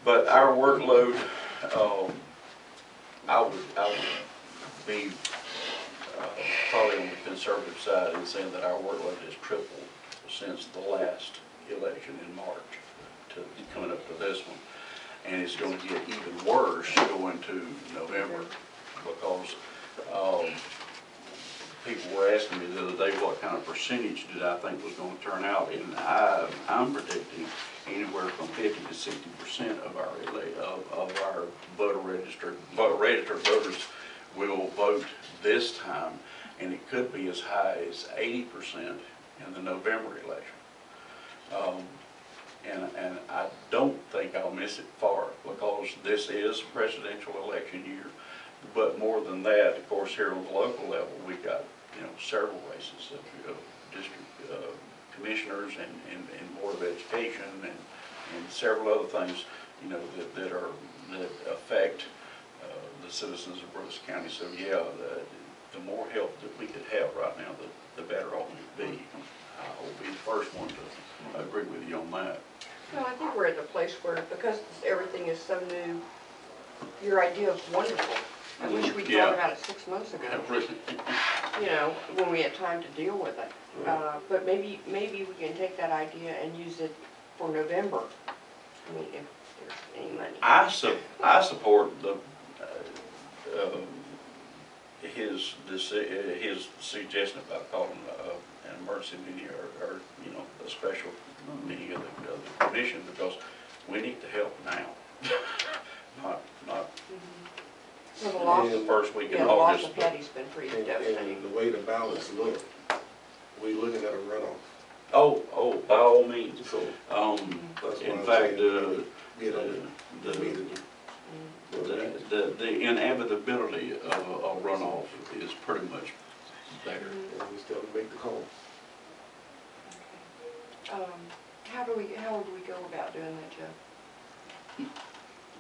But our workload, I would be probably on the conservative side in saying that our workload has tripled since the last election in March to coming up to this one. And it's going to get even worse going to November because people were asking me the other day what kind of percentage did I think was going to turn out, and I'm predicting anywhere from 50 to 60% of our registered voters will vote this time, and it could be as high as 80% in the November election. And I don't think I'll miss it far because this is a presidential election year. But more than that, of course, here on the local level, we've got several races of district commissioners and board of education and several other things that affect the citizens of Brooks County. So yeah, the more help that we could have right now, the better off we'd be. I will be the first one to agree with you on that. Well, I think we're at the place where, because everything is so new, your idea is wonderful. I wish we'd thought about it 6 months ago. When we had time to deal with it. But maybe we can take that idea and use it for November. I mean, if there's any money. I support his suggestion about calling an emergency meeting or a special meeting of the commission, because we need to help now, not the first week in August. The loss of Hetty's been pretty devastating. And the way the ballots look, we're looking at a runoff. Oh, by all means. So, in fact, the inevitability of a runoff is pretty much there. And we still make the call. How would we go about doing that, Joe?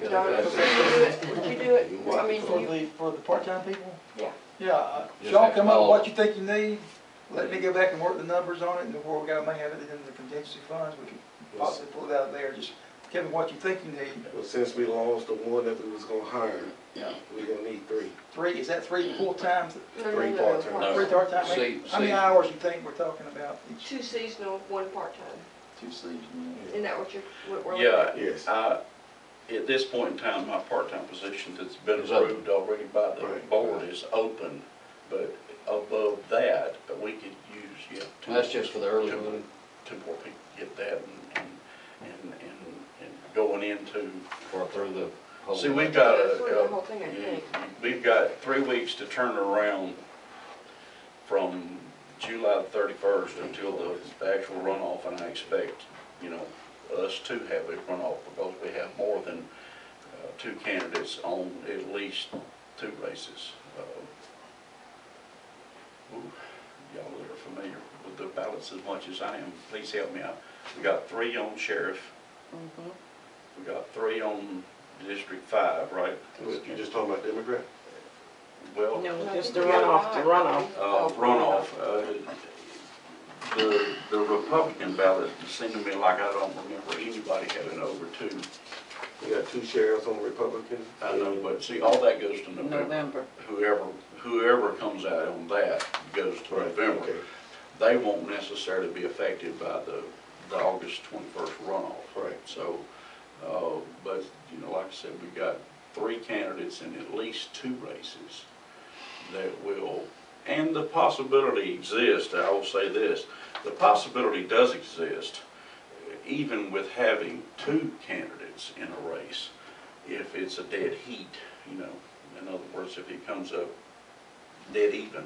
Would you do it? Well, I mean, for the part-time people? Yeah. Yeah. Y'all come up with what you think you need. Let me go back and work the numbers on it, and before we may have it in the contingency funds, we can possibly pull it out of there. Just give me what you think you need. Well, since we lost the one that we was gonna hire, we're gonna need 3. 3? Is that 3 full-time? 3 part-time. No. 3 part-time? How many hours you think we're talking about? 2 seasonal, 1 part-time. 2 seasonal. Isn't that what we're Yeah. looking at? Yes. At this point in time, my part-time position that's been approved already by the board is open, but above that, we could use, That's just for the early voting. 2 more people get that and going into. Or through the whole. See, we've got the whole thing, I think. We've got 3 weeks to turn around from July 31st until the actual runoff, and I expect us to have a runoff because we have more than 2 candidates on at least 2 races. Y'all that are familiar with the ballots as much as I am, please help me out. We got 3 on sheriff. We got 3 on District 5, right? You just talking about Democrat? Well, No, just the runoff. Runoff. The Republican ballot seemed to me like I don't remember anybody having over 2. We got 2 sheriffs on the Republican. I know, but see, all that goes to November. Whoever comes out on that goes to November. Okay. They won't necessarily be affected by the August 21st runoff. Right. So, but like I said, we've got 3 candidates in at least 2 races that will, and the possibility exists. I will say this: the possibility does exist, even with having 2 candidates in a race. If it's a dead heat, in other words, if it comes up dead even,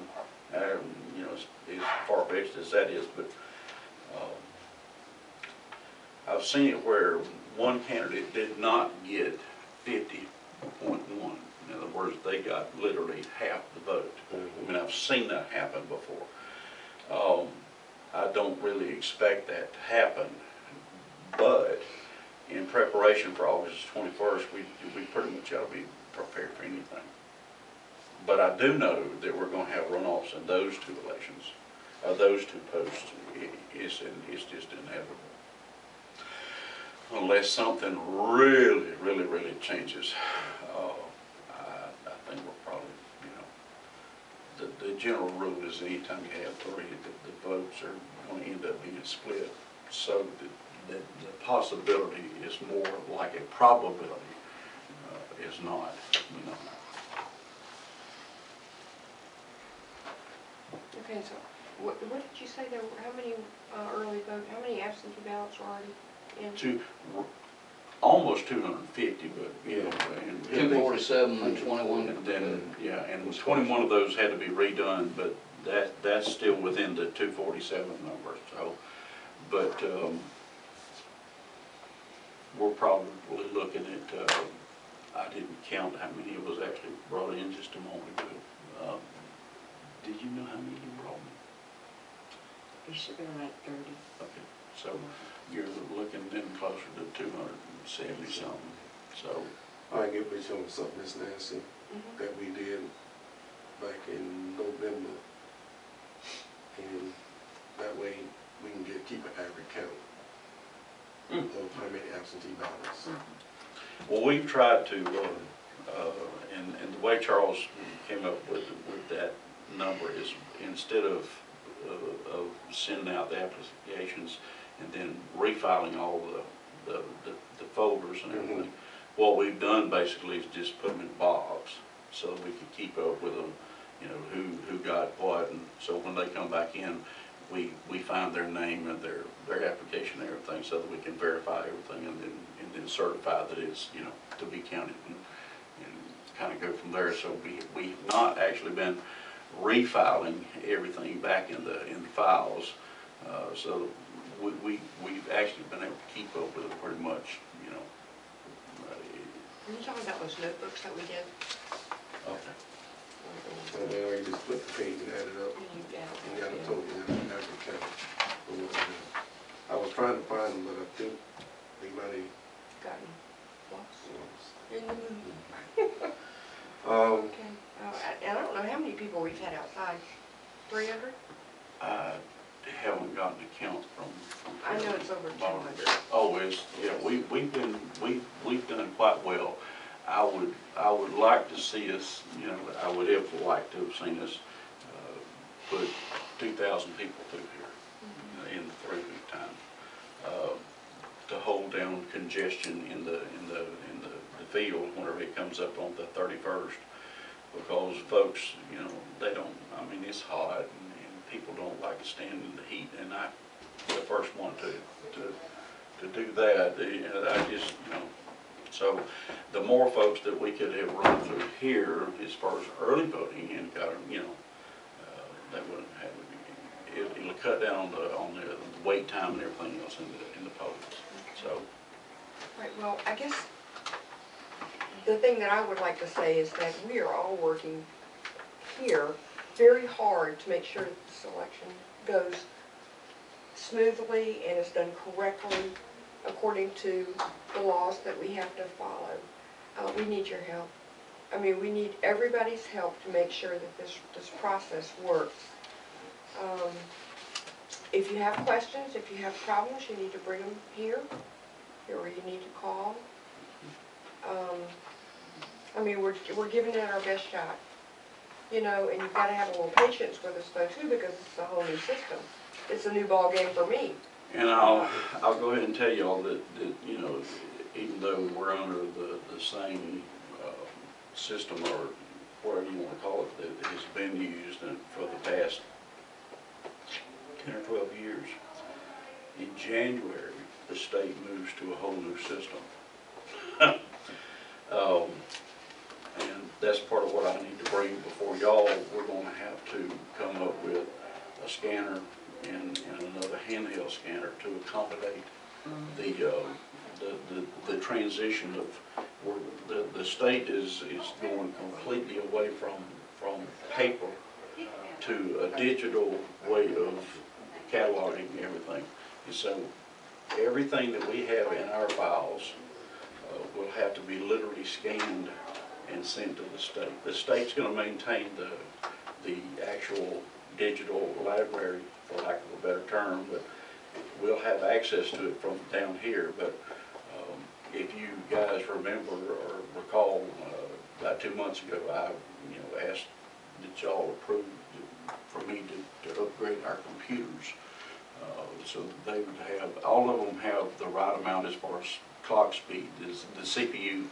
as far-fetched as that is, but I've seen it where one candidate did not get 50.1. In other words, they got literally half the vote. I mean, I've seen that happen before. I don't really expect that to happen, but in preparation for August 21st, we pretty much ought to be prepared for anything. But I do know that we're going to have runoffs in those 2 elections, those 2 posts. It's just inevitable. unless something really, really, really changes, I think we're probably, the general rule is anytime you have three, the votes are going to end up being split. So the possibility is more like a probability is not, Okay, so what did you say there were, how many early vote, how many absentee ballots are already in? Almost 250, but, and 247 and 21. And then, yeah, and 21 of those had to be redone, but that's still within the 247 number, so. But we're probably looking at, I didn't count how many was actually brought in just a moment ago. Did you know how many you brought in? It should be like 30. Okay, so you're looking then closer to 270 something, so. I get with you on something, Miss Nancy, that we did back in November. And that way we can keep an average count of how many absentee ballots. Well, we've tried to, and the way Charles came up with that number is instead of sending out the applications and then refiling all the folders and everything, what we've done basically is just put them in a box so that we can keep up with them, who got what, and so when they come back in, we find their name and their application and everything so that we can verify everything and then certify that it's, to be counted and kind of go from there. So we've not actually been refiling everything back in the files, so we've actually been able to keep up with it pretty much, Are you talking about those notebooks that we did? Okay. So now you just put the page and add it up. And you add You got a it. total, average count. of what it is. I was trying to find them, but I think they might have Gotten lost lost. in the movie. Um, Okay, and I don't know how many people we've had outside. 300? I haven't gotten a count from. I know it's over 200. Oh, we've done quite well. I would like to see us, I would have liked to have seen us put 2,000 people through here in 3 week time to hold down congestion in the field whenever it comes up on the 31st, because folks, they don't. I mean, it's hot and people don't like to stand in the heat, and I'm the first one to do that. I just, so the more folks that we could have run through here as far as early voting and got them, that wouldn't have, it'll cut down on the wait time and everything else in the polls. So. Right, well, I guess the thing that I would like to say is that we are all working here very hard to make sure that the selection goes smoothly and is done correctly according to the laws that we have to follow. We need your help. I mean, we need everybody's help to make sure that this process works. If you have questions, if you have problems, you need to bring them here, or you need to call. I mean, we're giving it our best shot, and you've got to have a little patience with us though too, because it's a whole new system. It's a new ball game for me. And I'll go ahead and tell you all that even though we're under the same system or whatever you want to call it that has been used for the past 10 or 12 years, in January the state moves to a whole new system. And that's part of what I need to bring before y'all. We're going to have to come up with a scanner and another handheld scanner to accommodate the transition of where the state is going completely away from paper to a digital way of cataloging everything. And so everything that we have in our files will have to be literally scanned and sent to the state. The state's going to maintain the actual digital library, for lack of a better term, but we'll have access to it from down here. But guys remember or recall, about 2 months ago, I, asked that y'all approve for me to upgrade our computers, so that they would have, all of them have the right amount as far as clock speed, is the CPU.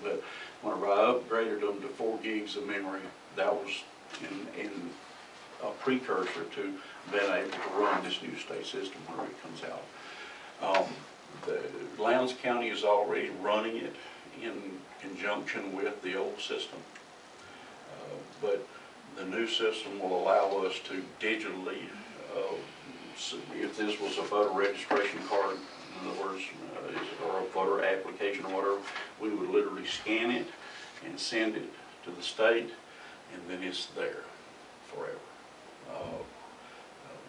But whenever I upgraded them to 4 gigs of memory, that was in a precursor to being able to run this new state system whenever it comes out. The Lowndes County is already running it in conjunction with the old system, but the new system will allow us to digitally, if this was a voter registration card, in other words, or a voter application or whatever, we would literally scan it and send it to the state, and then it's there forever.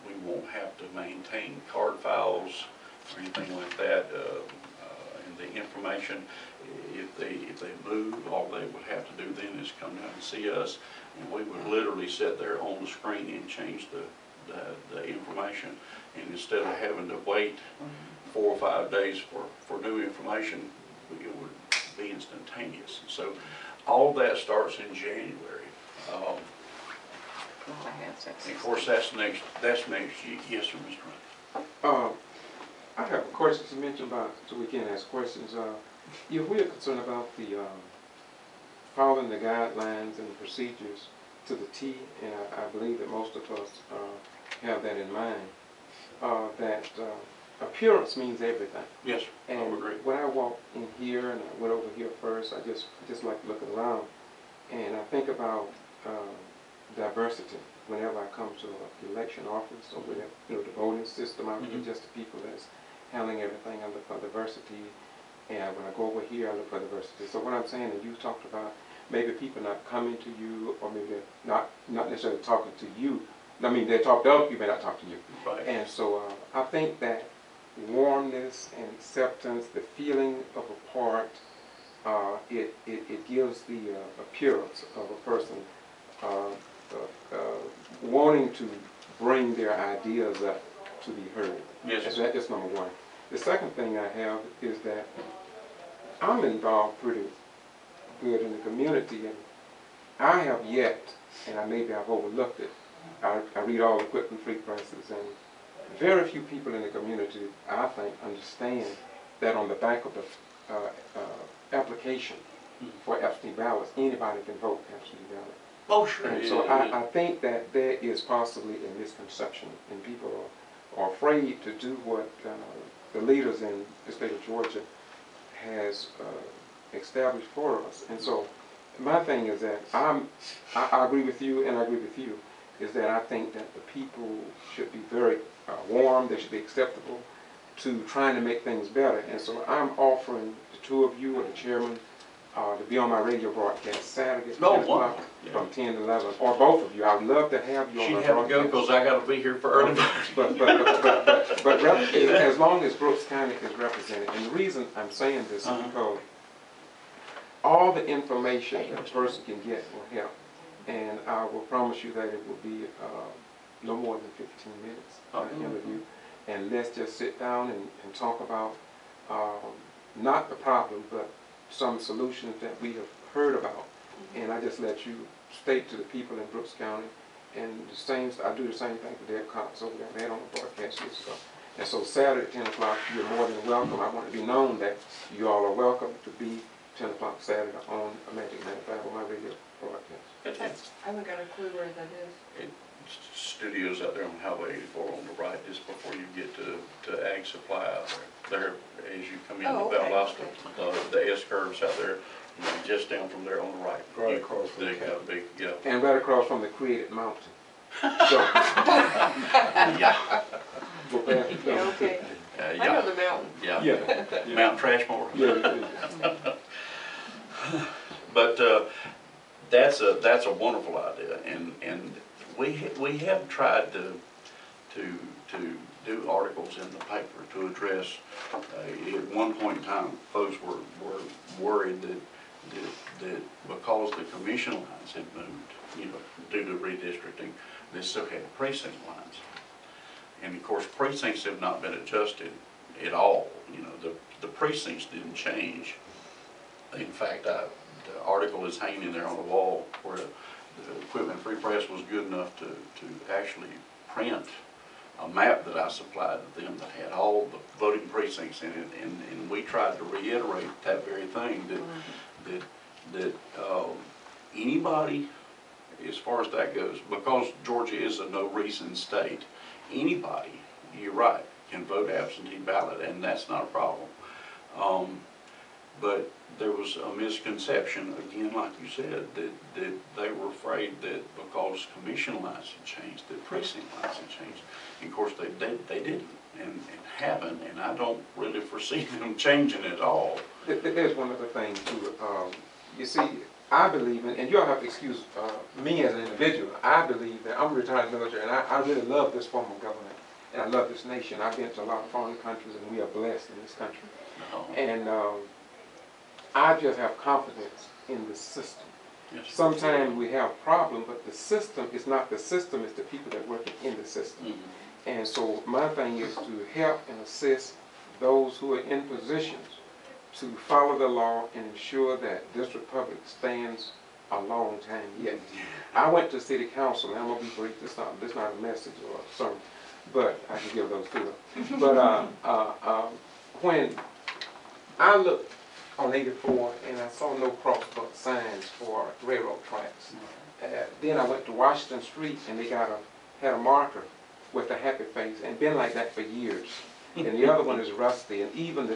We won't have to maintain card files or anything like that. And the information, if they move, all they would have to do then is come down and see us, and we would literally sit there on the screen and change the information. And instead of having to wait 4 or 5 days for new information, it would be instantaneous. So all that starts in January. And of course, that's next year. Yes, sir, Mr. Ryan. I have a question to mention about, so we can ask questions. If we are concerned about the following the guidelines and the procedures to the T, and I believe that most of us have that in mind, that appearance means everything. Yes, sir. I would agree. When I walked in here and I went over here first, I just like looking around, and I think about diversity. Whenever I come to an election office or whatever, the voting system, I look at just the people that's handling everything. I look for diversity, and when I go over here, I look for diversity. So what I'm saying, and you talked about maybe people not coming to you, or maybe they're not necessarily talking to you. I mean, they talk to other people, may not talk to you. Right. And so I think that warmness and acceptance, the feeling of a part, it gives the appearance of a person wanting to bring their ideas up to be heard. Yes. That's number one. The second thing I have is that I'm involved pretty good in the community, and I have yet, and maybe I've overlooked it, I read all the Quitman free presses, and very few people in the community, I think, understand that on the back of the application for absentee ballots, anybody can vote absentee ballot. Oh, sure. And so I think that there is possibly a misconception, and people are afraid to do what the leaders in the state of Georgia has established for us. And so my thing is that I agree with you, and I agree with you, is that I think that the people should be very warm, they should be acceptable to trying to make things better. And so I'm offering the two of you or the chairman to be on my radio broadcast Saturday at 10 o'clock from 10 to 11, or both of you. I'd love to have you on my broadcast. She'd have to go because I got to be here for early voting. But as long as Brooks County is represented, and the reason I'm saying this is because all the information that a person can get will help, and I will promise you that it will be no more than 15 minutes interview, and let's just sit down and talk about not the problem, but some solutions that we have heard about. And I just let you state to the people in Brooks County, and I do the same thing for their cops over there. They had on the broadcast years ago. And so Saturday at 10 o'clock, you're more than welcome. I want to be known that you all are welcome to be 10 o'clock Saturday on Magic 95 on my radio broadcast. I haven't got a clue where that is. Studios out there on Highway 84 on the right, just before you get to Ag Supply out there. There, as you come in the Valdosta, the S curves out there, just down from there on the right. Right across from the big, yeah. And right across from the Created Mountain. So, yeah. Okay. I know the mountain. Yeah. Mount Trashmore. Yeah. But that's a wonderful idea, and we have tried to do articles in the paper to address. At one point in time, folks were worried that because the commission lines had moved, due to redistricting, they still had precinct lines, and of course precincts have not been adjusted at all. The precincts didn't change. In fact, the article is hanging in there on the wall where the Quitman Free Press was good enough to actually print a map that I supplied to them that had all the voting precincts in it, and we tried to reiterate that very thing, that anybody, as far as that goes, because Georgia is a no-reason state, anybody, you're right, can vote absentee ballot, and that's not a problem. But there was a misconception, again, like you said, that they were afraid that because commission lines had changed, that precinct lines had changed. And of course, they didn't and haven't, and I don't really foresee them changing at all. There's one other thing too. You see, I believe, and you'll have to excuse me as an individual, I believe that I'm a retired military, and I really love this form of government, and I love this nation. I've been to a lot of foreign countries, and we are blessed in this country. And I just have confidence in the system. Yes. Sometimes we have problems, but the system is not the system, it's the people that work in the system. Mm-hmm. And so my thing is to help and assist those who are in positions to follow the law and ensure that this republic stands a long time yet. I went to city council, and I'm gonna be brief. This not a message or a sermon, but I can give those to them. But when I looked on 84 and I saw no crossbuck signs for railroad tracks, then I went to Washington Street and they had a marker with a happy face, and been like that for years. And the other one is rusty, and even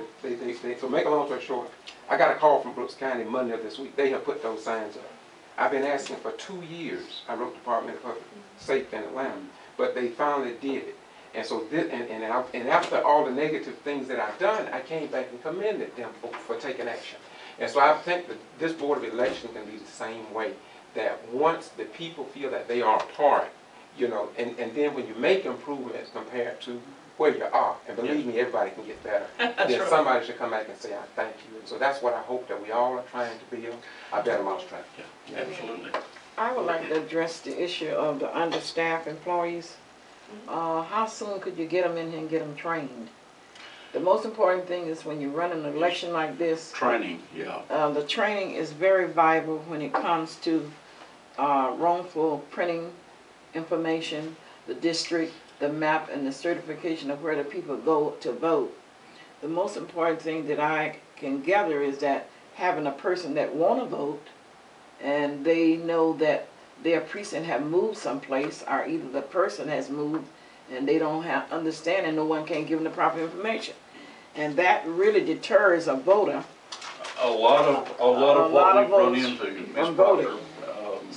so make a long story short, I got a call from Brooks County Monday of this week. They have put those signs up. I've been asking for 2 years. I wrote Department of Public Safety in Atlanta, but they finally did it. And so this, and after all the negative things that I've done, I came back and commended them for taking action. And so I think that this Board of Election can be the same way, that once the people feel that they are a part, you know, and then when you make improvements compared to where you are, and believe me, everybody can get better, then right. somebody should come back and say, I thank you. And so that's what I hope that we all are trying to build. I better lost track. Yeah, absolutely. I would like to address the issue of the understaffed employees. How soon could you get them in here and get them trained? The most important thing is when you run an election like this, Training, yeah. the training is very vital when it comes to wrongful printing information, the district, the map, and the certification of where the people go to vote. The most important thing that I can gather is that having a person that want to vote and they know that their precinct have moved someplace, or either the person has moved and they don't have understanding, no one can give them the proper information. And that really deters a voter. A lot of what we've run into, Ms. Proctor,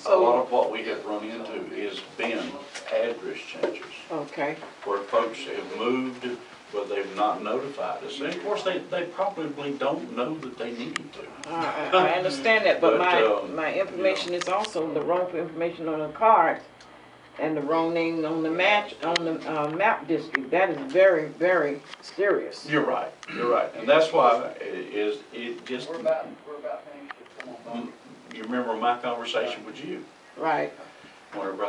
a lot of what we have run into is been address changes. Okay. Where folks have moved, but they've not notified us. And of course, they probably don't know that they need to. I understand that, but my information you know, is also the wrongful information on the card and the wrong name on the map district. That is very, very serious. You're right. You're right, and that's why it just. We're about finished. You remember my conversation with you? Right. Whenever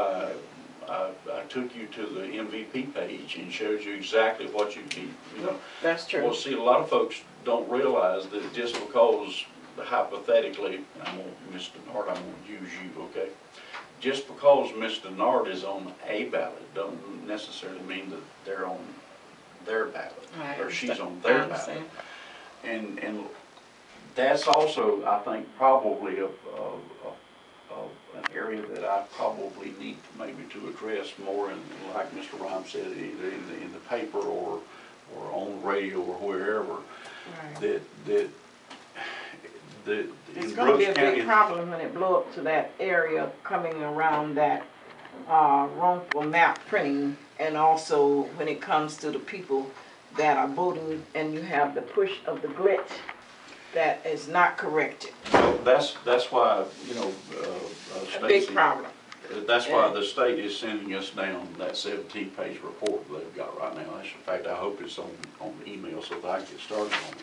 I took you to the MVP page and showed you exactly what you need. You know. That's true. Well, see, a lot of folks don't realize that just because, hypothetically, Mr. Dennard, I'm going to use you, okay? Just because Ms. Dennard is on a ballot doesn't necessarily mean that they're on their ballot, or she's on their ballot. And that's also, I think, probably an area that I probably need maybe to address more, and like Mr. Rhyme said, either in the paper or on the radio or wherever, Right. that It's in going to be Brooks a County, big problem when it blow up to that area coming around that wrongful map printing, and also when it comes to the people that are voting and you have the push of the glitch that is not corrected. well, that's why, you know, A big Stacy, problem. that's why the state is sending us down that 17-page report they've got right now. In fact, I hope it's on email so that I can get started on it.